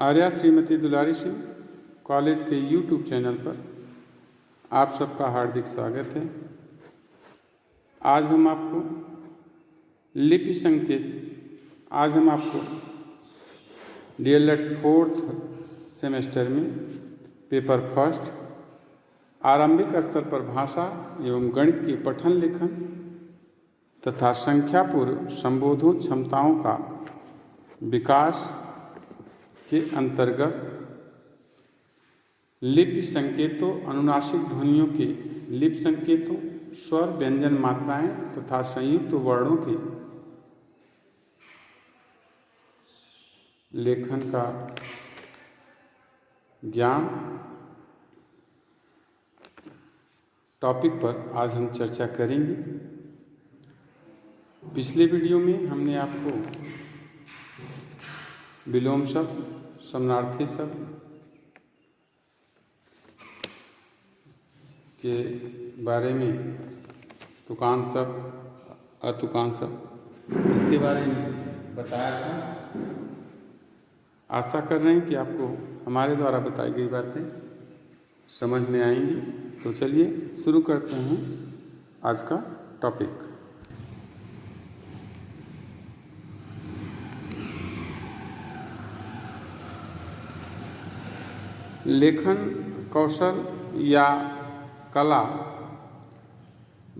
आर्या श्रीमती दुलारी Singh college के YouTube channel पर आप सबका हार्दिक स्वागत है। आज हम आपको लिपि संकेत DLED 4th सेमेस्टर में पेपर फर्स्ट आरंभिक स्तर पर भाषा एवं गणित के पठन लेखन तथा संख्यापूर्व संबोधन क्षमताओं का विकास के अंतर्गत लिपि संकेतों, अनुनासिक ध्वनियों के लिपि संकेतों, स्वर व्यंजन मात्राएं तथा संयुक्त वर्णों के लेखन का ज्ञान टॉपिक पर आज हम चर्चा करेंगे। पिछले वीडियो में हमने आपको विलोम शब्द, समानार्थी शब्द के बारे में, तुकांत शब्द, अतुकांत शब्द, इसके बारे में बताया था। आशा कर रहे हैं कि आपको हमारे द्वारा बताई गई बातें समझ में आएंगी। तो चलिए शुरू करते हैं आज का टॉपिक। लेखन कौशल या कला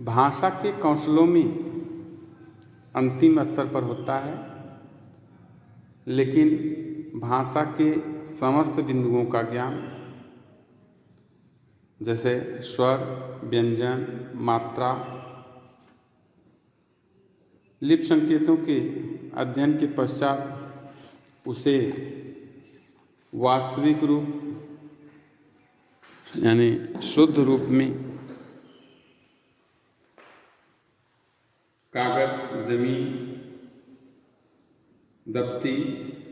भाषा के कौशलों में अंतिम स्तर पर होता है, लेकिन भाषा के समस्त बिंदुओं का ज्ञान जैसे स्वर, व्यंजन, मात्रा, लिपि संकेतों के अध्ययन के पश्चात उसे वास्तविक रूप यानी शुद्ध रूप में कागज, जमीन, दफ्ती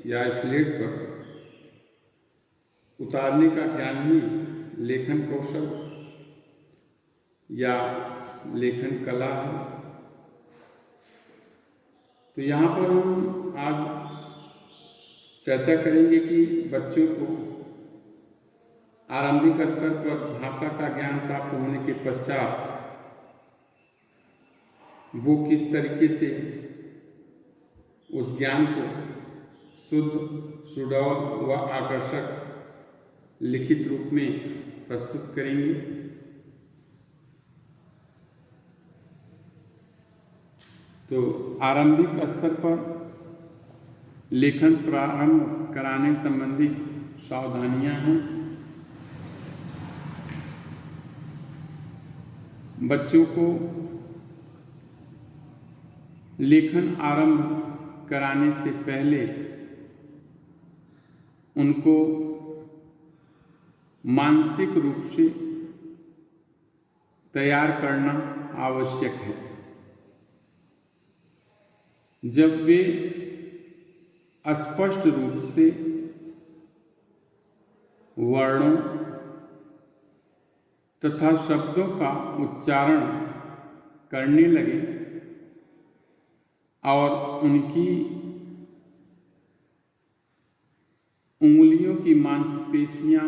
या स्लेट पर उतारने का ज्ञान ही लेखन कौशल या लेखन कला है। तो यहाँ पर हम आज चर्चा करेंगे कि बच्चों को आरंभिक स्तर पर भाषा का ज्ञान प्राप्त होने के पश्चात वो किस तरीके से उस ज्ञान को शुद्ध, सुडौल व आकर्षक लिखित रूप में प्रस्तुत करेंगे। तो आरंभिक स्तर पर लेखन प्रारंभ कराने संबंधी सावधानियां हैं। बच्चों को लेखन आरंभ कराने से पहले उनको मानसिक रूप से तैयार करना आवश्यक है। जब वे स्पष्ट रूप से वर्णों तथा शब्दों का उच्चारण करने लगे और उनकी उंगलियों की मांसपेशियां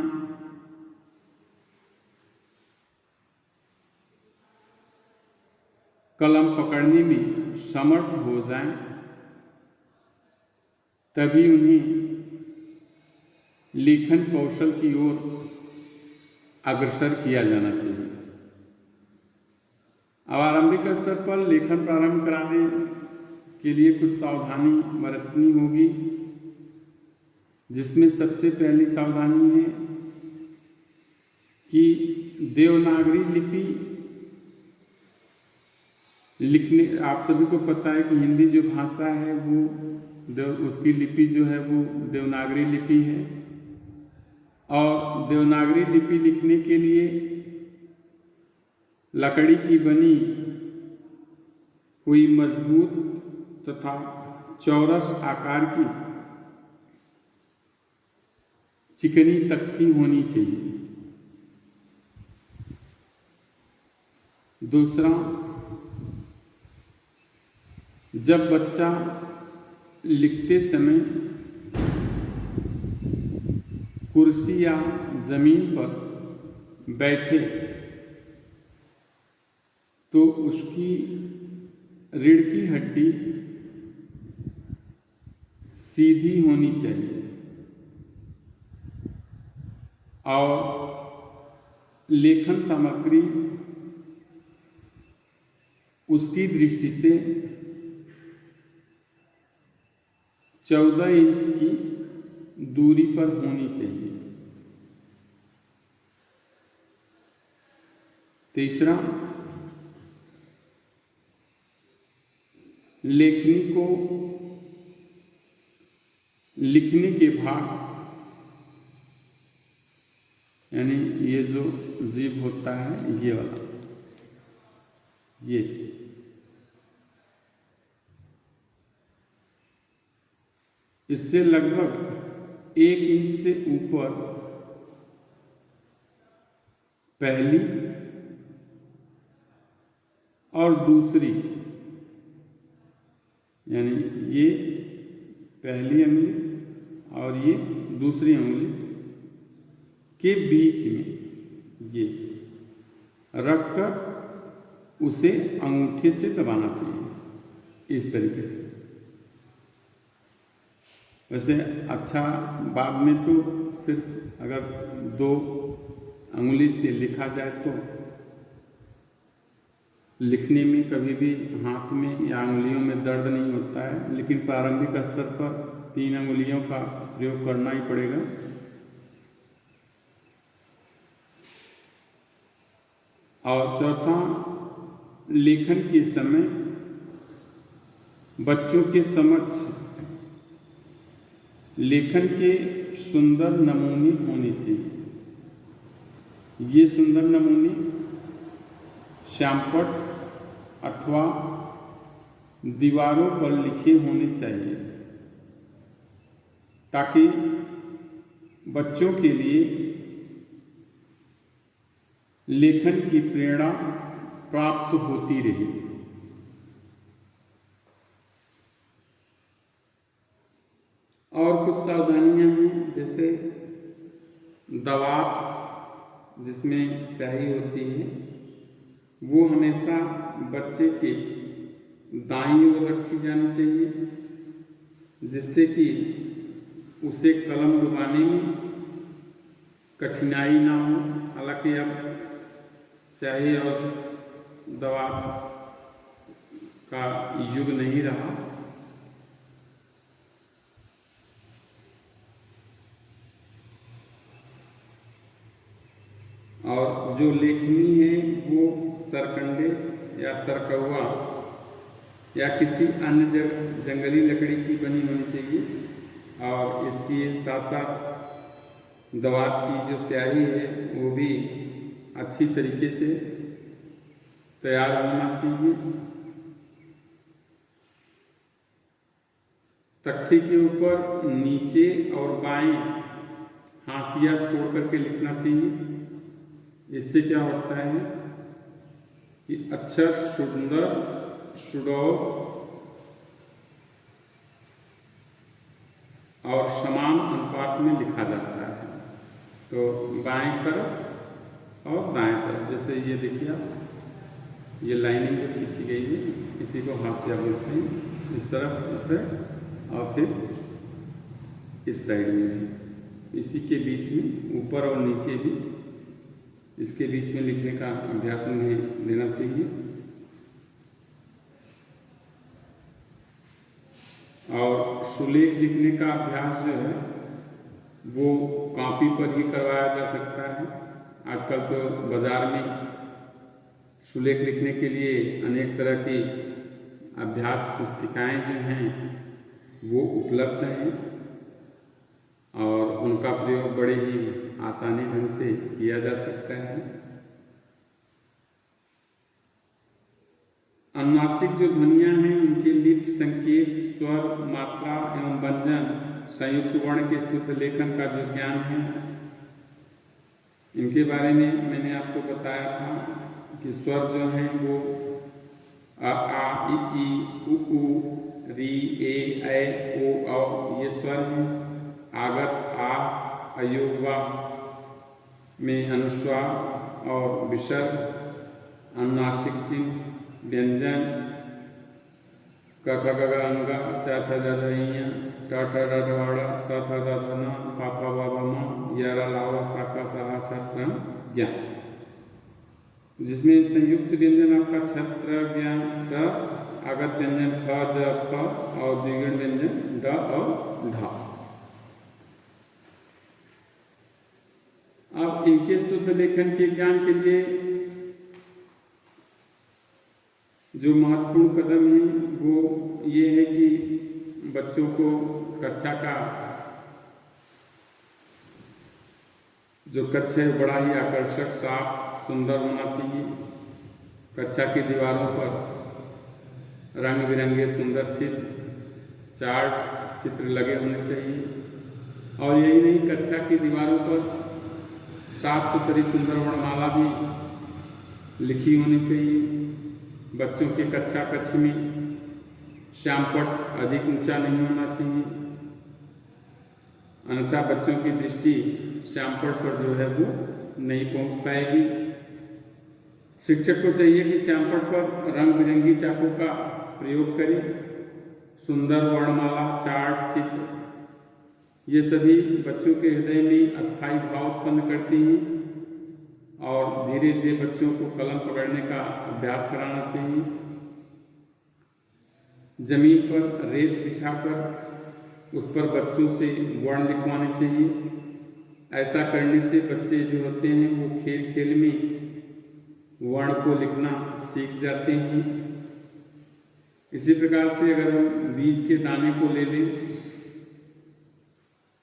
कलम पकड़ने में समर्थ हो जाएं, तभी उन्हें लेखन कौशल की ओर अग्रसर किया जाना चाहिए। अब आरंभिक स्तर पर लेखन प्रारंभ कराने के लिए कुछ सावधानी बरतनी होगी, जिसमें सबसे पहली सावधानी है कि देवनागरी लिपि लिखने, आप सभी को पता है कि हिंदी जो भाषा है वो उसकी लिपि जो है वो देवनागरी लिपि है, और देवनागरी लिपि लिखने के लिए लकड़ी की बनी हुई मजबूत तथा चौरस आकार की चिकनी तख्ती होनी चाहिए। दूसरा, जब बच्चा लिखते समय कुर्सी या जमीन पर बैठे तो उसकी रीढ़ की हड्डी सीधी होनी चाहिए और लेखन सामग्री उसकी दृष्टि से 14 इंच की दूरी पर होनी चाहिए। तीसरा, लेखनी को लिखने के भाग यानी ये जो जीभ होता है ये वाला, ये इससे लगभग 1 इंच से ऊपर पहली और दूसरी यानी ये पहली उंगली और ये दूसरी उंगली के बीच में ये रखकर उसे अंगूठे से दबाना चाहिए इस तरीके से। वैसे अच्छा, बाद में तो सिर्फ अगर 2 उंगली से लिखा जाए तो लिखने में कभी भी हाथ में या उंगलियों में दर्द नहीं होता है, लेकिन प्रारंभिक स्तर पर 3 उंगलियों का प्रयोग करना ही पड़ेगा। और चौथा, लेखन के समय बच्चों के समक्ष लेखन के सुंदर नमूने होने चाहिए। ये सुंदर नमूने श्यामपट्ट अथवा दीवारों पर लिखे होने चाहिए ताकि बच्चों के लिए लेखन की प्रेरणा प्राप्त होती रहे। और कुछ सावधानियां हैं, जैसे दवात जिसमें स्याही होती है वो हमेशा बच्चे के दाईं ओर रखी जानी चाहिए, जिससे कि उसे कलम डुबाने में कठिनाई ना हो। हालांकि अब स्याही और दवात का युग नहीं रहा। और जो लेखनी है वो सरकंडे या सरकौवा या किसी अन्य जंगली लकड़ी की बनी होनी चाहिए। और इसकी साथ साथ दवात की जो स्याही है वो भी अच्छी तरीके से तैयार होना चाहिए। तख्ती के ऊपर नीचे और बाएं हाशिया छोड़ करके लिखना चाहिए। इससे क्या होता है कि अक्षर सुंदर, सुडौल और समान अनुपात में लिखा जाता है। तो बाएं तरफ और दाएं तरफ, जैसे ये देखिए आप, ये लाइनिंग जो खींची गई है इसी को हाशिया बोलते हैं। इस तरह और फिर इस साइड में भी, इसी के बीच में ऊपर और नीचे भी इसके बीच में लिखने का अभ्यास उन्हें देना चाहिए। और सुलेख लिखने का अभ्यास जो है वो कॉपी पर ही करवाया जा सकता है। आजकल तो बाजार में सुलेख लिखने के लिए अनेक तरह की अभ्यास पुस्तिकाएं जो हैं वो उपलब्ध हैं और उनका प्रयोग बड़े ही आसानी ढंग से किया जा सकता है। अनुनासिक जो ध्वनियां हैं उनके लिप, संकेत, स्वर, मात्रा एवं व्यंजन, संयुक्त वर्ण के शुद्ध लेखन का जो ज्ञान है, इनके बारे में मैंने आपको बताया था कि स्वर जो हैं वो आ, इ, ई, उ, री, ए, ऐ, ओ, औ ये स्वर हैं। आगत, आ, अयोवा में अनुस्वार और विसर्ग, अनुनासिक चिन्ह, व्यंजन, क ख ग घ अंग, च छ ज झ ञ, ट ठ ड ढ ड़, त थ द ध न, प फ ब भ म, य र ल व स क स ह ष त्र ज्ञ, जिसमें संयुक्त व्यंजन आपका छत्र ज्ञ स, आगत व्यंजन ख ज फ और द्विगुण व्यंजन ड और ढ। अब इनके शुद्ध लेखन के ज्ञान के लिए जो महत्वपूर्ण कदम है वो ये है कि बच्चों को कक्षा का जो कक्ष है बड़ा ही आकर्षक, साफ, सुंदर होना चाहिए। कक्षा की दीवारों पर रंग बिरंगे सुंदर चित्र, चार्ट चित्र लगे होने चाहिए। और यही नहीं, कक्षा की दीवारों पर साफ सुथरी सुंदर वर्णमाला भी लिखी होनी चाहिए। बच्चों के कक्षा कक्ष में श्यामपट्ट अधिक ऊंचा नहीं होना चाहिए, अन्यथा बच्चों की दृष्टि श्यामपट्ट पर जो है वो नहीं पहुंच पाएगी। शिक्षक को चाहिए कि श्यामपट्ट पर रंग बिरंगी चाकों का प्रयोग करें। सुंदर वर्णमाला, चार्ट, चित्र ये सभी बच्चों के हृदय में अस्थायी भाव उत्पन्न करती हैं और धीरे धीरे बच्चों को कलम पकड़ने का अभ्यास कराना चाहिए। जमीन पर रेत बिछाकर उस पर बच्चों से वर्ण लिखवाने चाहिए। ऐसा करने से बच्चे जो होते हैं वो खेल खेल में वर्ण को लिखना सीख जाते हैं। इसी प्रकार से अगर हम बीज के दाने को ले लें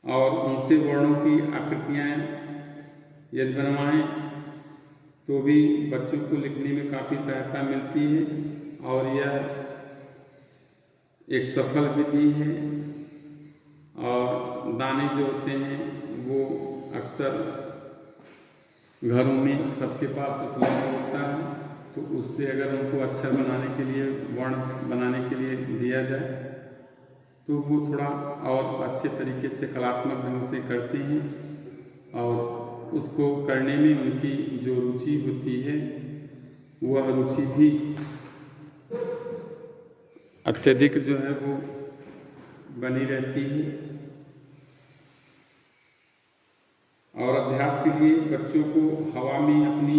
और उनसे वर्णों की आकृतियाँ यदि बनवाएं तो भी बच्चों को लिखने में काफ़ी सहायता मिलती है और यह एक सफल विधि है। और दाने जो होते हैं वो अक्सर घरों में सबके पास उपलब्ध होता है, तो उससे अगर उनको अक्षर बनाने के लिए, वर्ण बनाने के लिए दिया जाए तो वो थोड़ा और अच्छे तरीके से कलात्मक ढंग से करते हैं और उसको करने में उनकी जो रुचि होती है वह रुचि भी अत्यधिक जो है वो बनी रहती है। और अभ्यास के लिए बच्चों को हवा में अपनी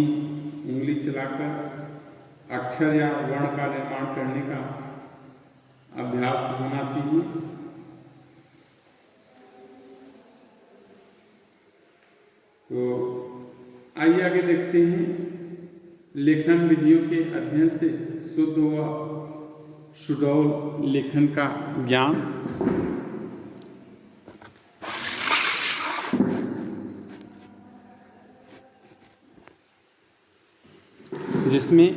उंगली चलाकर अक्षर या वर्ण का निर्माण करने का अभ्यास होना चाहिए। तो आइए आगे देखते हैं लेखन विधियों के अध्ययन से शुद्ध व सुडौल लेखन का ज्ञान। जिसमें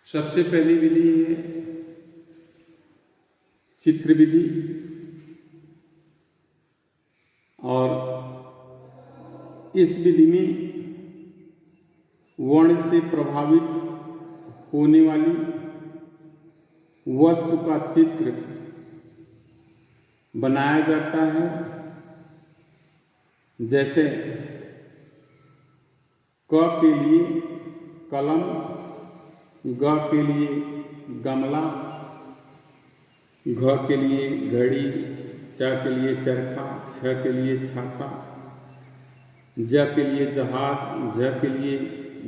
सबसे पहली विधि है चित्र विधि। और इस विधि में वर्ण से प्रभावित होने वाली वस्तु का चित्र बनाया जाता है। जैसे क के लिए कलम, ग के लिए गमला, घ के लिए घड़ी, च के लिए चरखा, छ के लिए छाता, ज के लिए जहाज, झ के लिए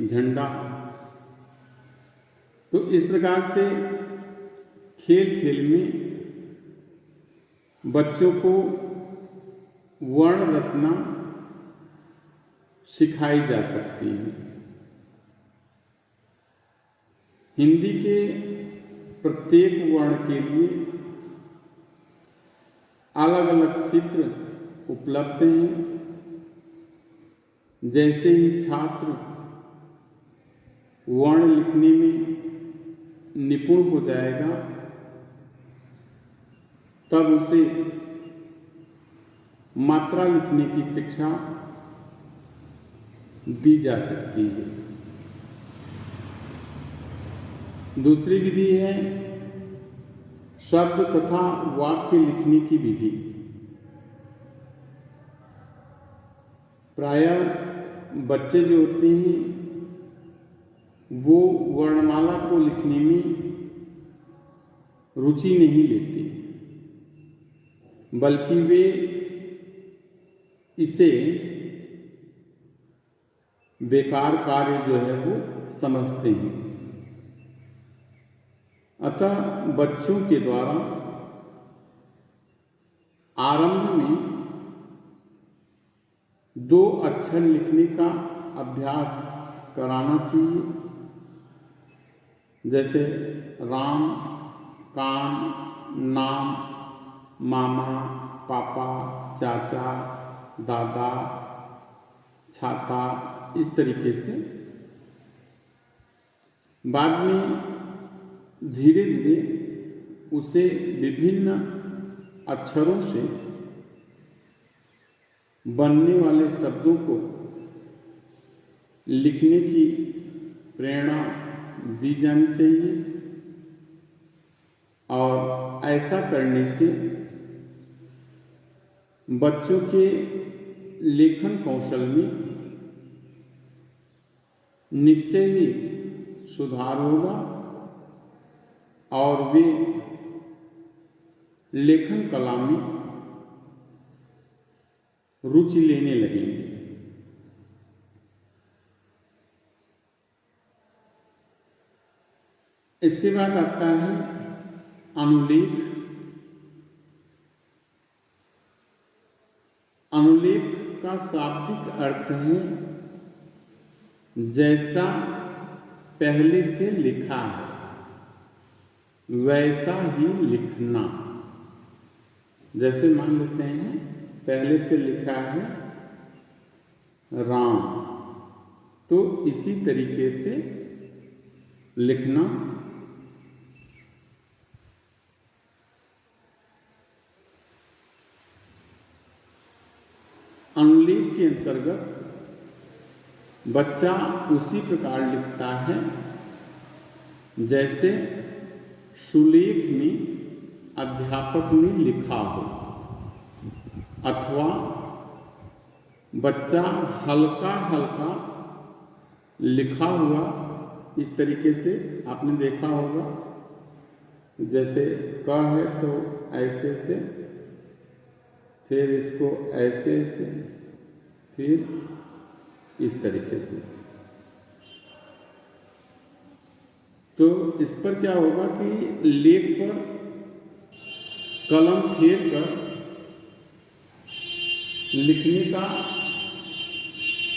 झंडा। तो इस प्रकार से खेल खेल में बच्चों को वर्ण रचना सिखाई जा सकती है। हिंदी के प्रत्येक वर्ण के लिए अलग अलग चित्र उपलब्ध हैं। जैसे ही छात्र वर्ण लिखने में निपुण हो जाएगा तब उसे मात्रा लिखने की शिक्षा दी जा सकती है। दूसरी विधि है शब्द तथा वाक्य लिखने की विधि। प्रायः बच्चे जो होते हैं वो वर्णमाला को लिखने में रुचि नहीं लेते, बल्कि वे इसे बेकार कार्य जो है वो समझते हैं। अतः बच्चों के द्वारा आरंभ में 2 अक्षर लिखने का अभ्यास कराना चाहिए, जैसे राम, कान, नाम, मामा, पापा, चाचा, दादा, छाता, इस तरीके से। बाद में धीरे धीरे उसे विभिन्न अक्षरों से बनने वाले शब्दों को लिखने की प्रेरणा दी जानी चाहिए, और ऐसा करने से बच्चों के लेखन कौशल में निश्चय ही सुधार होगा और वे लेखन कला में रुचि लेने लगेंगे। इसके बाद आता है अनुलेख। अनुलेख का शाब्दिक अर्थ है जैसा पहले से लिखा है वैसा ही लिखना। जैसे मान लेते हैं पहले से लिखा है राम, तो इसी तरीके से लिखना। अनुलेख के अंतर्गत बच्चा उसी प्रकार लिखता है जैसे सुलेख में अध्यापक ने लिखा हो, अथवा बच्चा हल्का हल्का लिखा हुआ इस तरीके से आपने देखा होगा, जैसे क है तो ऐसे से, फिर इसको ऐसे से, फिर इस तरीके से। तो इस पर क्या होगा कि लेख पर कलम फेर कर लिखने का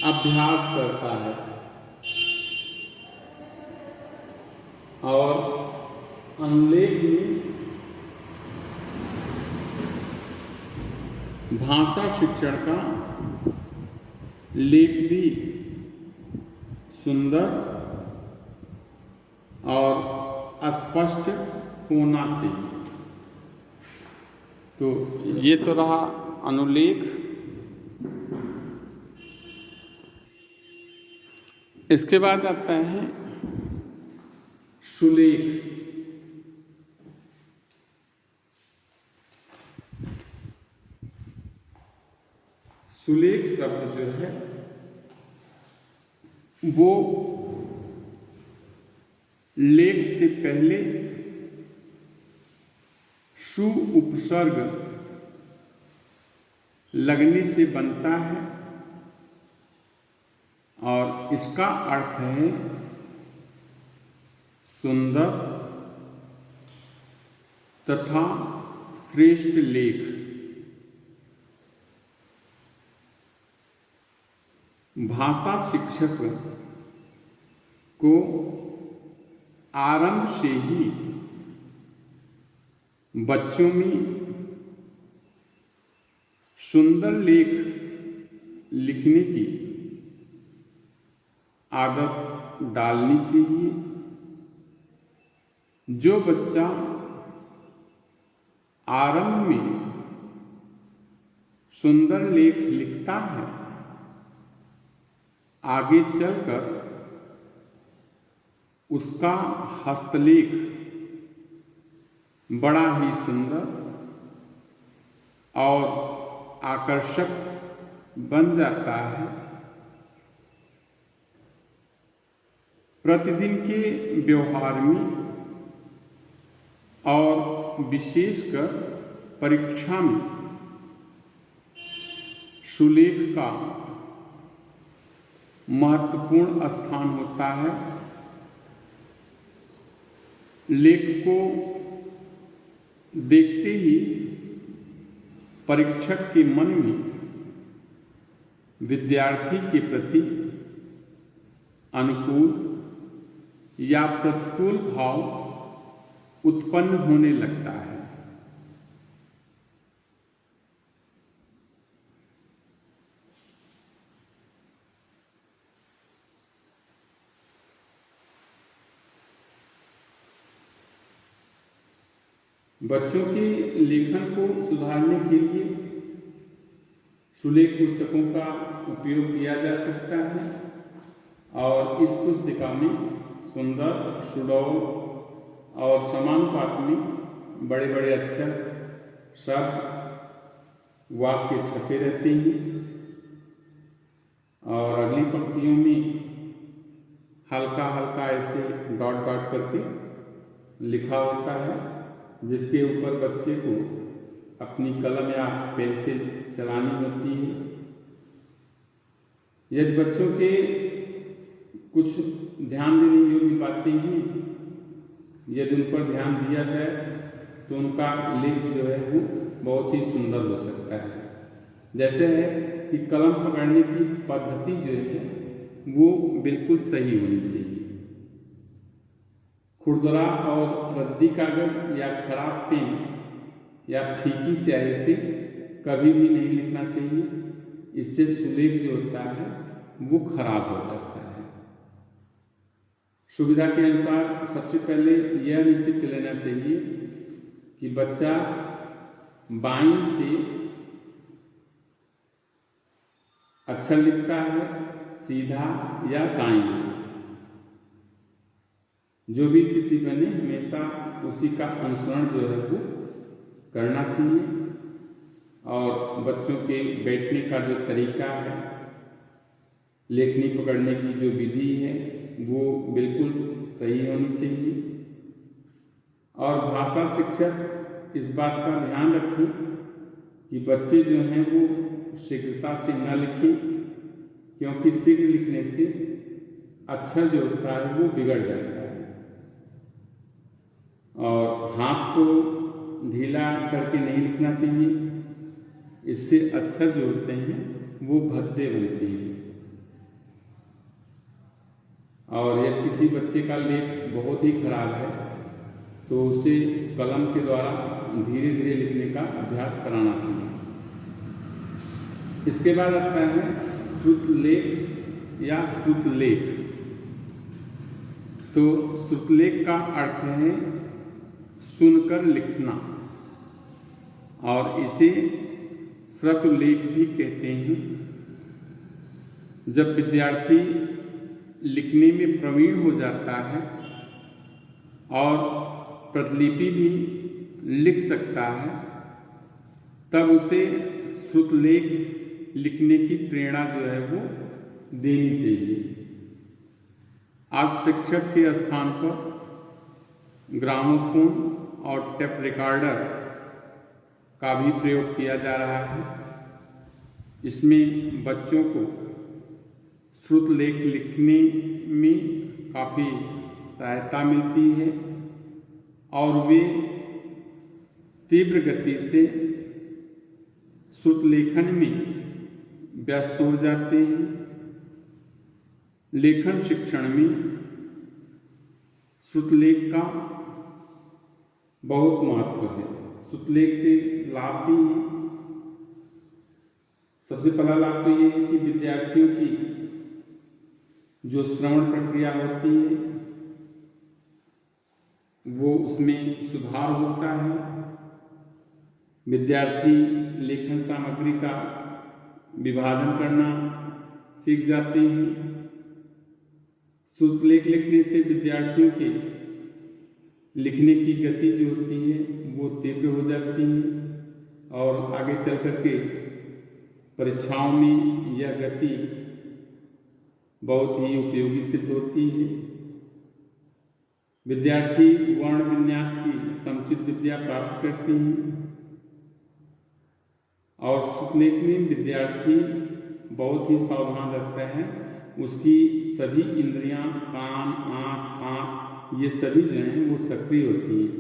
अभ्यास करता है, और अनुलेख में भाषा शिक्षण का लेख भी सुंदर और स्पष्ट होना चाहिए। तो ये तो रहा अनुलेख। इसके बाद आता है सुलेख। सुलेख शब्द जो है वो लेख से पहले सु उपसर्ग लगने से बनता है, और इसका अर्थ है सुंदर तथा श्रेष्ठ लेख। भाषा शिक्षक को आरंभ से ही बच्चों में सुंदर लेख लिखने की आदत डालनी चाहिए। जो बच्चा आरंभ में सुंदर लेख लिखता है, आगे चलकर उसका हस्तलेख बड़ा ही सुंदर और आकर्षक बन जाता है। प्रतिदिन के व्यवहार में और विशेषकर परीक्षा में सुलेख का महत्वपूर्ण स्थान होता है। लेख को देखते ही परीक्षक के मन में विद्यार्थी के प्रति अनुकूल या प्रतिकूल भाव उत्पन्न होने लगता है। बच्चों के लेखन को सुधारने के लिए सुलेख पुस्तकों का उपयोग किया जा सकता है और इस पुस्तिका में सुंदर, सुडौल और समानुपात में बड़े बड़े अक्षर, शब्द, वाक्य छपे रहते हैं और अगली पंक्तियों में हल्का हल्का ऐसे डॉट डॉट करके लिखा होता है, जिसके ऊपर बच्चे को अपनी कलम या पेन से चलानी होती है। यदि बच्चों के कुछ ध्यान देने योग्य बातें हैं, यदि उन पर ध्यान दिया जाए तो उनका लेख जो है वो बहुत ही सुंदर हो सकता है। जैसे है कि कलम पकड़ने की पद्धति जो है वो बिल्कुल सही होनी चाहिए। खुरदरा और रद्दी कागज या खराब पेन या फीकी स्याही से कभी भी नहीं लिखना चाहिए। इससे सुलेख जो होता है वो खराब हो जाता है। सुविधा के अनुसार सबसे पहले यह निश्चित कर लेना चाहिए कि बच्चा बाईं से अक्षर लिखता है, सीधा या दाईं। जो भी स्थिति बने हमेशा उसी का अनुसरण जो है वो करना चाहिए। और बच्चों के बैठने का जो तरीका है, लेखनी पकड़ने की जो विधि है वो बिल्कुल सही होनी चाहिए। और भाषा शिक्षक इस बात का ध्यान रखें कि बच्चे जो हैं वो शीघ्रता से न लिखें, क्योंकि शीघ्र लिखने से अक्षर जो होता है वो बिगड़ जाता है। और हाथ को ढीला करके नहीं लिखना चाहिए, इससे अक्षर जो होते हैं वो भद्दे बनते हैं। और यदि किसी बच्चे का लेख बहुत ही खराब है तो उसे कलम के द्वारा धीरे धीरे लिखने का अभ्यास कराना चाहिए। इसके बाद आता है श्रुतलेख या श्रुतलेख। तो श्रुतलेख का अर्थ है सुनकर लिखना और इसे श्रुतलेख भी कहते हैं। जब विद्यार्थी लिखने में प्रवीण हो जाता है और प्रतिलिपि भी लिख सकता है, तब उसे श्रुतलेख लिखने की प्रेरणा जो है वो देनी चाहिए। आज शिक्षक के स्थान पर ग्रामोफोन और टेप रिकॉर्डर का भी प्रयोग किया जा रहा है। इसमें बच्चों को श्रुतलेख लिखने में काफ़ी सहायता मिलती है और वे तीव्र गति से श्रुतलेखन में व्यस्त हो जाते हैं। लेखन शिक्षण में श्रुतलेख का बहुत महत्व है। श्रुतलेख से लाभ भी है। सबसे पहला लाभ तो ये है कि विद्यार्थियों की जो श्रवण प्रक्रिया होती है वो उसमें सुधार होता है। विद्यार्थी लेखन सामग्री का विभाजन करना सीख जाते हैं। श्रुतलेख लिखने से विद्यार्थियों के लिखने की गति जो होती है वो तीव्र हो जाती है और आगे चल करके परीक्षाओं में यह गति बहुत ही उपयोगी सिद्ध होती है। विद्यार्थी वर्ण विन्यास की समुचित विद्या प्राप्त करते हैं और शुक्ललेख में विद्यार्थी बहुत ही सावधान रखता है। उसकी सभी इंद्रियां, कान, आँख, आँख ये सभी जो हैं वो सक्रिय होती हैं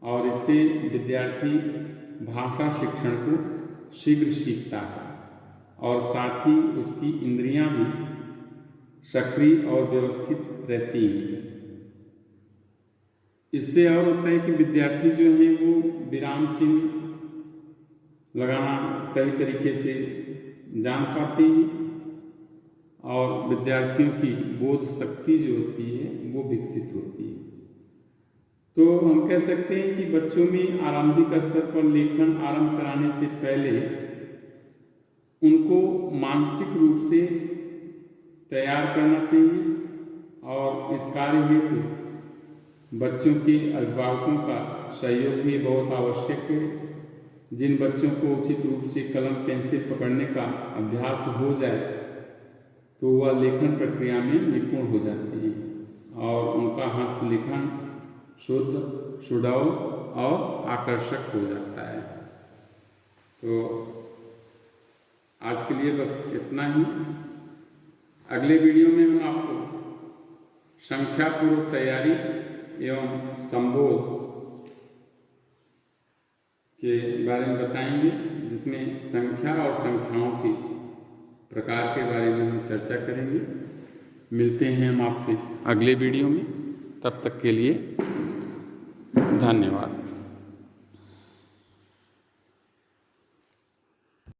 और इससे विद्यार्थी भाषा शिक्षण को शीघ्र सीखता है और साथ ही उसकी इंद्रियां भी सक्रिय और व्यवस्थित रहती हैं। इससे और होता है कि विद्यार्थी जो हैं वो विराम चिन्ह लगाना सही तरीके से जान पाते हैं और विद्यार्थियों की बोध शक्ति जो होती है वो विकसित होती है। तो हम कह सकते हैं कि बच्चों में आरंभिक स्तर पर लेखन आरंभ कराने से पहले उनको मानसिक रूप से तैयार करना चाहिए और इस कार्य हेतु बच्चों के अभिभावकों का सहयोग भी बहुत आवश्यक है। जिन बच्चों को उचित रूप से कलम पेंसिल पकड़ने का अभ्यास हो जाए तो वह लेखन प्रक्रिया में निपुण हो जाते हैं और उनका हस्तलेखन शुद्ध, सुडौल और आकर्षक हो जाता है। तो आज के लिए बस इतना ही। अगले वीडियो में हम आपको संख्या पूर्वक तैयारी एवं संबोध के बारे में बताएंगे, जिसमें संख्या और संख्याओं के प्रकार के बारे में हम चर्चा करेंगे। मिलते हैं हम आपसे अगले वीडियो में, तब तक के लिए धन्यवाद।